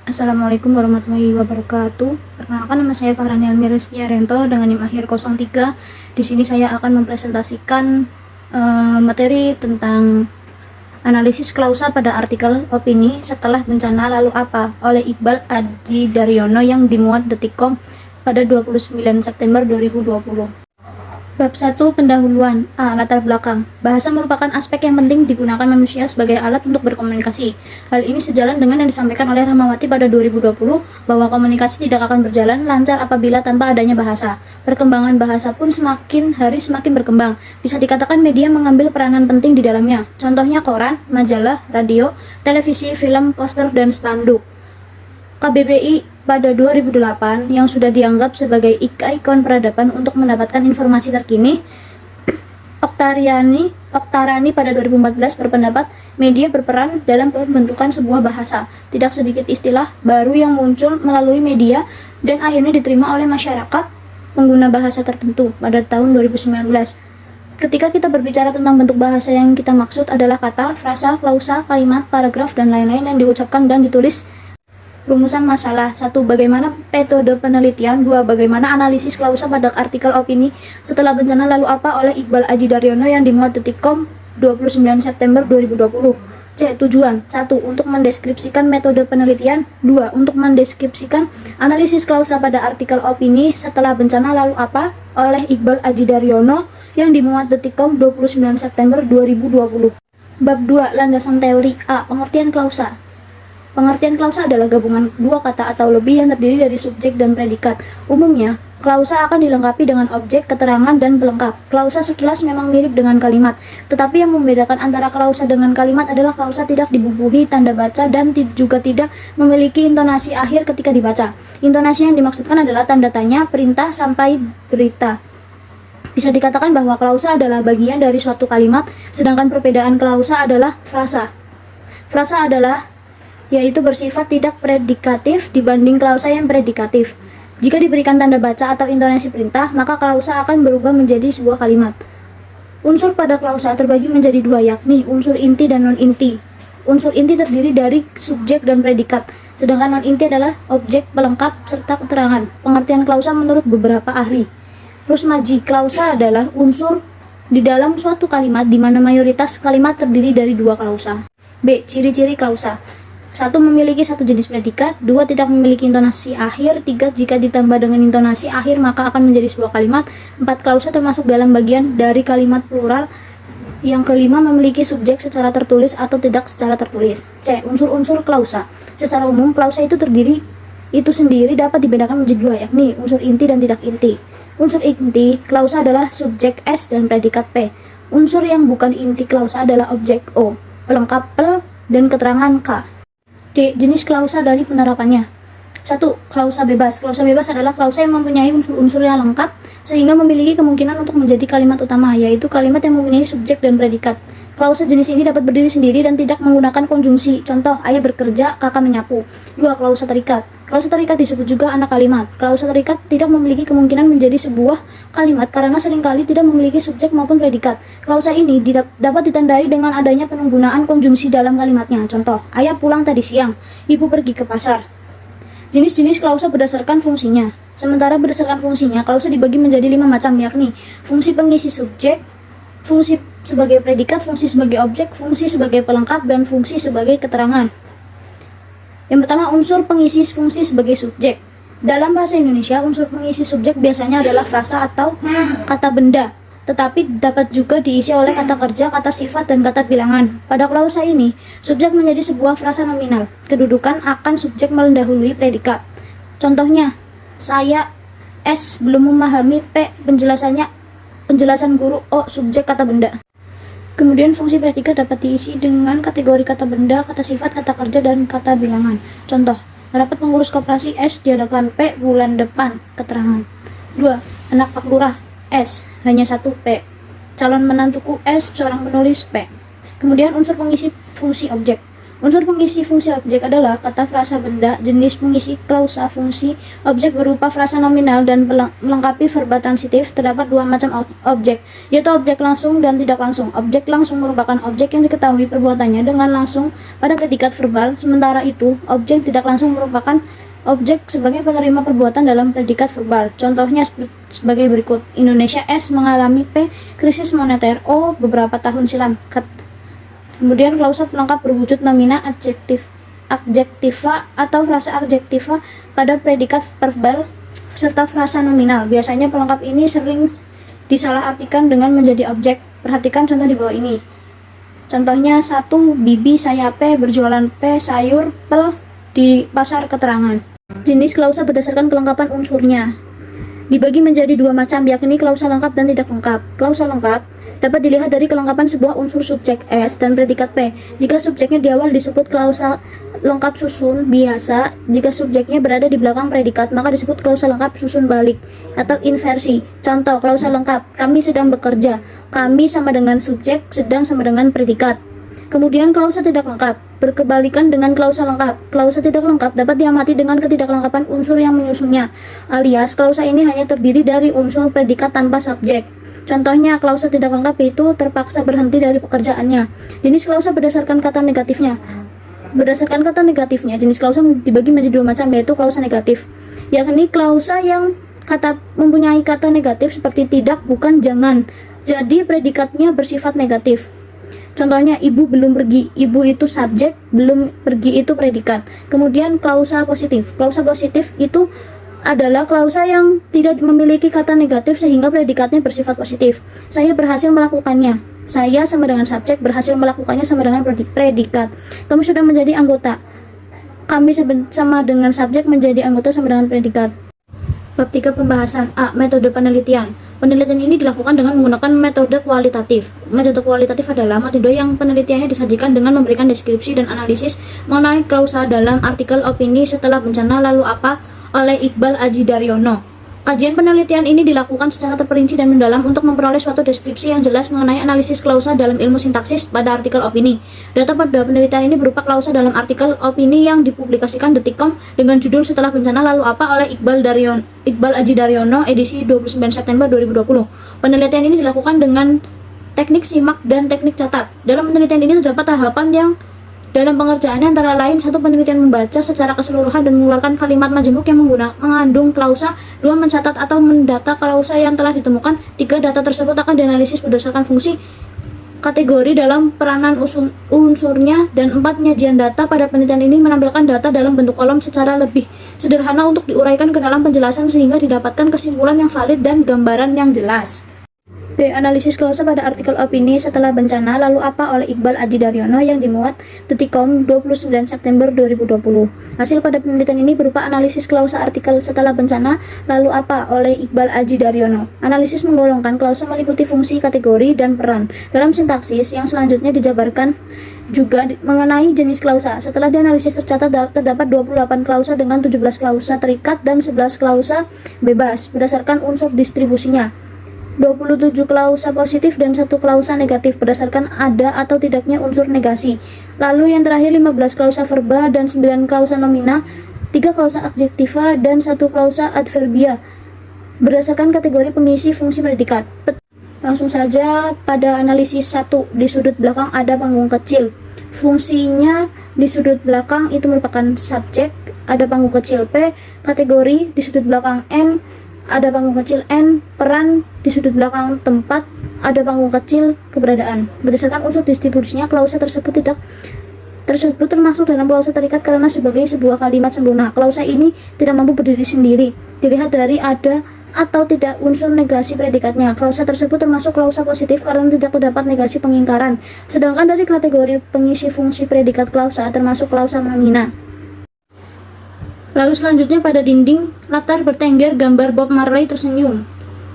Assalamualaikum warahmatullahi wabarakatuh. Perkenalkan, nama saya Fahrani Almirizky Arianto dengan NIM akhir 03. Di sini saya akan mempresentasikan materi tentang analisis klausa pada artikel opini setelah bencana lalu apa oleh Iqbal Adji Daryono yang dimuat Detikcom pada 29 September 2020. Bab 1. Pendahuluan. A. Latar belakang. Bahasa merupakan aspek yang penting digunakan manusia sebagai alat untuk berkomunikasi. Hal ini sejalan dengan yang disampaikan oleh Rahmawati pada 2020 bahwa komunikasi tidak akan berjalan lancar apabila tanpa adanya bahasa. Perkembangan bahasa pun semakin hari semakin berkembang. Bisa dikatakan media mengambil peranan penting di dalamnya. Contohnya koran, majalah, radio, televisi, film, poster, dan spanduk. KBBI pada 2008 yang sudah dianggap sebagai ikon peradaban untuk mendapatkan informasi terkini. Oktarani pada 2014 berpendapat media berperan dalam pembentukan sebuah bahasa. Tidak sedikit istilah baru yang muncul melalui media dan akhirnya diterima oleh masyarakat pengguna bahasa tertentu pada tahun 2019. Ketika kita berbicara tentang bentuk bahasa, yang kita maksud adalah kata, frasa, klausa, kalimat, paragraf, dan lain-lain yang diucapkan dan ditulis. Rumusan masalah. 1. Bagaimana metode penelitian. 2. Bagaimana analisis klausa pada artikel opini setelah bencana lalu apa oleh Iqbal Adji Daryono yang dimuat Detikcom 29 September 2020. C. Tujuan. 1. Untuk mendeskripsikan metode penelitian. 2. Untuk mendeskripsikan analisis klausa pada artikel opini setelah bencana lalu apa oleh Iqbal Adji Daryono yang dimuat Detikcom 29 September 2020. Bab 2. Landasan teori. A. Pengertian klausa. Pengertian klausa adalah gabungan dua kata atau lebih yang terdiri dari subjek dan predikat. Umumnya, klausa akan dilengkapi dengan objek, keterangan, dan pelengkap. Klausa sekilas memang mirip dengan kalimat, tetapi yang membedakan antara klausa dengan kalimat adalah klausa tidak dibubuhi tanda baca dan juga tidak memiliki intonasi akhir ketika dibaca. Intonasi yang dimaksudkan adalah tanda tanya, perintah, sampai berita. Bisa dikatakan bahwa klausa adalah bagian dari suatu kalimat, sedangkan perbedaan klausa adalah frasa. Frasa adalah yaitu bersifat tidak predikatif dibanding klausa yang predikatif. Jika diberikan tanda baca atau intonasi perintah, maka klausa akan berubah menjadi sebuah kalimat. Unsur pada klausa terbagi menjadi dua, yakni unsur inti dan non-inti. Unsur inti terdiri dari subjek dan predikat, sedangkan non-inti adalah objek, pelengkap, serta keterangan. Pengertian klausa menurut beberapa ahli. Rusmaji. Klausa adalah unsur di dalam suatu kalimat di mana mayoritas kalimat terdiri dari dua klausa. B. Ciri-ciri klausa. 1. Memiliki satu jenis predikat. 2. Tidak memiliki intonasi akhir. 3. Jika ditambah dengan intonasi akhir maka akan menjadi sebuah kalimat. 4. Klausa termasuk dalam bagian dari kalimat plural. Yang kelima, memiliki subjek secara tertulis atau tidak secara tertulis. C. Unsur-unsur klausa. Secara umum klausa itu sendiri dapat dibedakan menjadi dua, yakni unsur inti dan tidak inti. Unsur inti klausa adalah subjek S dan predikat P. Unsur yang bukan inti klausa adalah objek O, pelengkap L, dan keterangan K. D. Jenis klausa dari penerapannya. 1. Klausa bebas. Klausa bebas adalah klausa yang mempunyai unsur-unsur yang lengkap sehingga memiliki kemungkinan untuk menjadi kalimat utama, yaitu kalimat yang mempunyai subjek dan predikat. Klausa jenis ini dapat berdiri sendiri dan tidak menggunakan konjungsi. Contoh, ayah bekerja, kakak menyapu. 2. Klausa terikat. Klausa terikat disebut juga anak kalimat. Klausa terikat tidak memiliki kemungkinan menjadi sebuah kalimat karena seringkali tidak memiliki subjek maupun predikat. Klausa ini dapat ditandai dengan adanya penggunaan konjungsi dalam kalimatnya. Contoh, ayah pulang tadi siang, ibu pergi ke pasar. Jenis-jenis klausa berdasarkan fungsinya. Sementara berdasarkan fungsinya, klausa dibagi menjadi 5 macam, yakni fungsi pengisi subjek, fungsi sebagai predikat, fungsi sebagai objek, fungsi sebagai pelengkap, dan fungsi sebagai keterangan. Yang pertama, unsur pengisi fungsi sebagai subjek. Dalam bahasa Indonesia, unsur pengisi subjek biasanya adalah frasa atau kata benda, tetapi dapat juga diisi oleh kata kerja, kata sifat, dan kata bilangan. Pada klausa ini, subjek menjadi sebuah frasa nominal. Kedudukan akan subjek mendahului predikat. Contohnya, saya S belum memahami P, penjelasan guru O, subjek kata benda. Kemudian fungsi predikat dapat diisi dengan kategori kata benda, kata sifat, kata kerja, dan kata bilangan. Contoh, rapat pengurus koperasi S diadakan P bulan depan, keterangan. 2. Anak Pak Lurah S, hanya 1 P. Calon menantuku S, seorang penulis P. Kemudian unsur pengisi fungsi objek. Unsur pengisi fungsi objek adalah kata, frasa, benda. Jenis pengisi klausa fungsi objek berupa frasa nominal dan melengkapi verba transitif. Terdapat dua macam objek, yaitu objek langsung dan tidak langsung. Objek langsung merupakan objek yang diketahui perbuatannya dengan langsung pada predikat verbal, sementara itu objek tidak langsung merupakan objek sebagai penerima perbuatan dalam predikat verbal. Contohnya sebagai berikut. Indonesia S mengalami P krisis moneter O beberapa tahun silam. Kemudian klausa pelengkap berwujud nomina adjektiva atau frasa adjektiva pada predikat verbal serta frasa nominal. Biasanya pelengkap ini sering disalahartikan dengan menjadi objek. Perhatikan contoh di bawah ini. Contohnya 1. Bibi saya P berjualan P sayur pel di pasar keterangan. Jenis klausa berdasarkan kelengkapan unsurnya dibagi menjadi dua macam, yakni klausa lengkap dan tidak lengkap. Klausa lengkap dapat dilihat dari kelengkapan sebuah unsur subjek S dan predikat P. Jika subjeknya di awal disebut klausa lengkap susun biasa, jika subjeknya berada di belakang predikat maka disebut klausa lengkap susun balik atau inversi. Contoh klausa lengkap, kami sedang bekerja. Kami sama dengan subjek, sedang sama dengan predikat. Kemudian klausa tidak lengkap berkebalikan dengan klausa lengkap. Klausa tidak lengkap dapat diamati dengan ketidaklengkapan unsur yang menyusunnya, alias klausa ini hanya terdiri dari unsur predikat tanpa subjek. Contohnya, klausa tidak lengkap itu terpaksa berhenti dari pekerjaannya. Jenis klausa berdasarkan kata negatifnya. Berdasarkan kata negatifnya, jenis klausa dibagi menjadi dua macam, yaitu klausa negatif, yakni klausa yang mempunyai kata negatif seperti tidak, bukan, jangan. Jadi predikatnya bersifat negatif. Contohnya, ibu belum pergi. Ibu itu subjek, belum pergi itu predikat. Kemudian klausa positif. Klausa positif itu adalah klausa yang tidak memiliki kata negatif sehingga predikatnya bersifat positif. Saya berhasil melakukannya. Saya sama dengan subjek, berhasil melakukannya sama dengan predikat. Kamu sudah menjadi anggota. Kami sama dengan subjek, menjadi anggota sama dengan predikat. Bab 3 pembahasan. A. Metode penelitian. Penelitian ini dilakukan dengan menggunakan metode kualitatif. Metode kualitatif adalah metode yang penelitiannya disajikan dengan memberikan deskripsi dan analisis mengenai klausa dalam artikel opini setelah bencana lalu apa oleh Iqbal Aji Daryono. Kajian penelitian ini dilakukan secara terperinci dan mendalam untuk memperoleh suatu deskripsi yang jelas mengenai analisis klausa dalam ilmu sintaksis pada artikel opini. Data pada penelitian ini berupa klausa dalam artikel opini yang dipublikasikan Detikcom dengan judul Setelah Bencana Lalu Apa oleh Iqbal Aji Daryono edisi 29 September 2020. Penelitian ini dilakukan dengan teknik simak dan teknik catat. Dalam penelitian ini terdapat tahapan yang dalam pengerjaannya antara lain: 1. Penelitian membaca secara keseluruhan dan mengeluarkan kalimat majemuk yang mengandung klausa. 2. Mencatat atau mendata klausa yang telah ditemukan. 3. Data tersebut akan dianalisis berdasarkan fungsi kategori dalam peranan unsurnya. Dan 4. Penyajian data. Pada penelitian ini menampilkan data dalam bentuk kolom secara lebih sederhana untuk diuraikan ke dalam penjelasan sehingga didapatkan kesimpulan yang valid dan gambaran yang jelas. B. Analisis klausa pada artikel opini setelah bencana lalu apa oleh Iqbal Aji Daryono yang dimuat Detikcom 29 September 2020. Hasil pada penelitian ini berupa analisis klausa artikel setelah bencana lalu apa oleh Iqbal Aji Daryono. Analisis menggolongkan klausa meliputi fungsi, kategori, dan peran. Dalam sintaksis yang selanjutnya dijabarkan juga mengenai jenis klausa. Setelah dianalisis tercatat terdapat 28 klausa dengan 17 klausa terikat dan 11 klausa bebas berdasarkan unsur distribusinya. 27 klausa positif dan 1 klausa negatif berdasarkan ada atau tidaknya unsur negasi. Lalu yang terakhir 15 klausa verba dan 9 klausa nomina, 3 klausa adjektiva dan 1 klausa adverbia berdasarkan kategori pengisi fungsi predikat. Langsung saja pada analisis 1, di sudut belakang ada panggung kecil. Fungsinya di sudut belakang itu merupakan subjek, ada panggung kecil P, kategori di sudut belakang N, ada panggung kecil N, peran di sudut belakang tempat, ada panggung kecil keberadaan. Berdasarkan unsur distribusinya, klausa tersebut termasuk dalam klausa terikat karena sebagai sebuah kalimat sempurna. Klausa ini tidak mampu berdiri sendiri. Dilihat dari ada atau tidak unsur negasi predikatnya. Klausa tersebut termasuk klausa positif karena tidak terdapat negasi pengingkaran. Sedangkan dari kategori pengisi fungsi predikat klausa termasuk klausa nomina. Lalu selanjutnya pada dinding latar bertengger gambar Bob Marley tersenyum.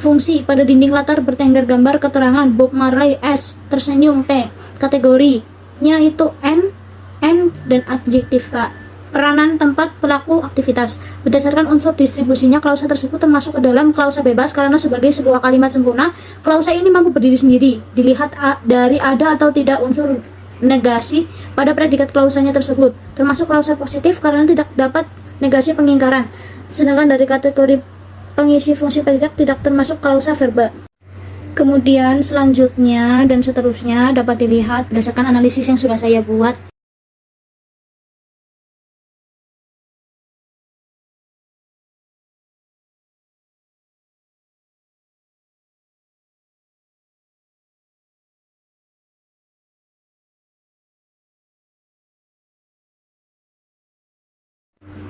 Fungsi pada dinding latar bertengger gambar keterangan Bob Marley S tersenyum P. Kategorinya itu N dan adjektif K. Peranan, tempat, pelaku, aktivitas. Berdasarkan unsur distribusinya, klausa tersebut termasuk ke dalam klausa bebas karena sebagai sebuah kalimat sempurna, klausa ini mampu berdiri sendiri. Dilihat dari ada atau tidak unsur negasi pada predikat klausanya tersebut, termasuk klausa positif karena tidak dapat negasi pengingkaran. Sedangkan dari kategori pengisi fungsi predikat tidak termasuk klausa verba. Kemudian selanjutnya dan seterusnya dapat dilihat berdasarkan analisis yang sudah saya buat.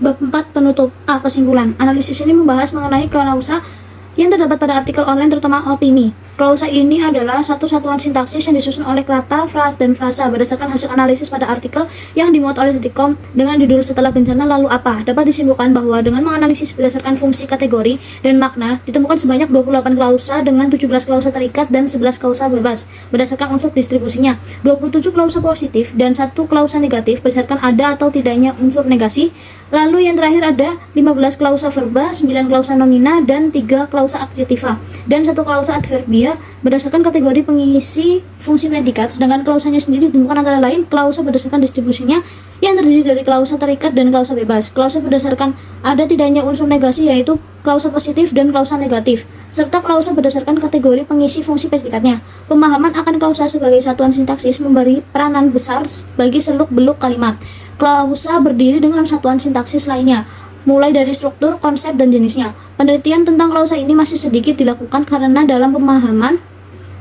Bab 4 penutup. Kesimpulan. Analisis ini membahas mengenai klausa yang terdapat pada artikel online, terutama opini. Klausa ini adalah satu satuan sintaksis yang disusun oleh kata, dan frasa berdasarkan hasil analisis pada artikel yang dimuat oleh Detikcom dengan judul "Setelah Bencana Lalu Apa". Dapat disimpulkan bahwa dengan menganalisis berdasarkan fungsi, kategori, dan makna, ditemukan sebanyak 28 klausa dengan 17 klausa terikat dan 11 klausa bebas berdasarkan unsur distribusinya, 27 klausa positif dan 1 klausa negatif berdasarkan ada atau tidaknya unsur negasi. Lalu yang terakhir ada 15 klausa verba, 9 klausa nomina, dan 3 klausa aktivativa, dan 1 klausa adverbia berdasarkan kategori pengisi fungsi predikat. Sedangkan klausanya sendiri ditemukan antara lain klausa berdasarkan distribusinya yang terdiri dari klausa terikat dan klausa bebas, klausa berdasarkan ada tidaknya unsur negasi yaitu klausa positif dan klausa negatif, serta klausa berdasarkan kategori pengisi fungsi predikatnya. Pemahaman akan klausa sebagai satuan sintaksis memberi peranan besar bagi seluk-beluk kalimat. Klausa berdiri dengan satuan sintaksis lainnya, mulai dari struktur, konsep, dan jenisnya. Penelitian tentang klausa ini masih sedikit dilakukan karena dalam pemahaman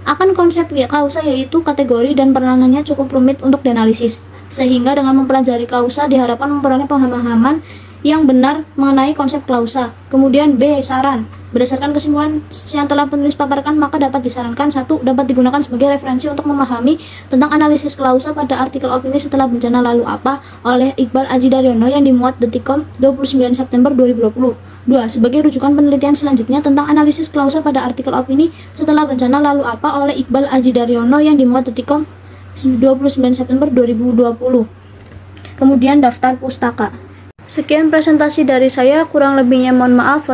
akan konsep klausa yaitu kategori dan peranannya cukup rumit untuk dianalisis. Sehingga dengan mempelajari klausa diharapkan memperoleh pemahaman yang benar mengenai konsep klausa. Kemudian B. Saran. Berdasarkan kesimpulan yang telah penulis paparkan, maka dapat disarankan 1. Dapat digunakan sebagai referensi untuk memahami tentang analisis klausa pada artikel opini Setelah Bencana Lalu Apa oleh Iqbal Aji Daryono yang dimuat Detikcom 29 September 2020. 2. Sebagai rujukan penelitian selanjutnya tentang analisis klausa pada artikel opini Setelah Bencana Lalu Apa oleh Iqbal Aji Daryono yang dimuat Detikcom 29 September 2020. Kemudian daftar pustaka. Sekian presentasi dari saya, kurang lebihnya mohon maaf.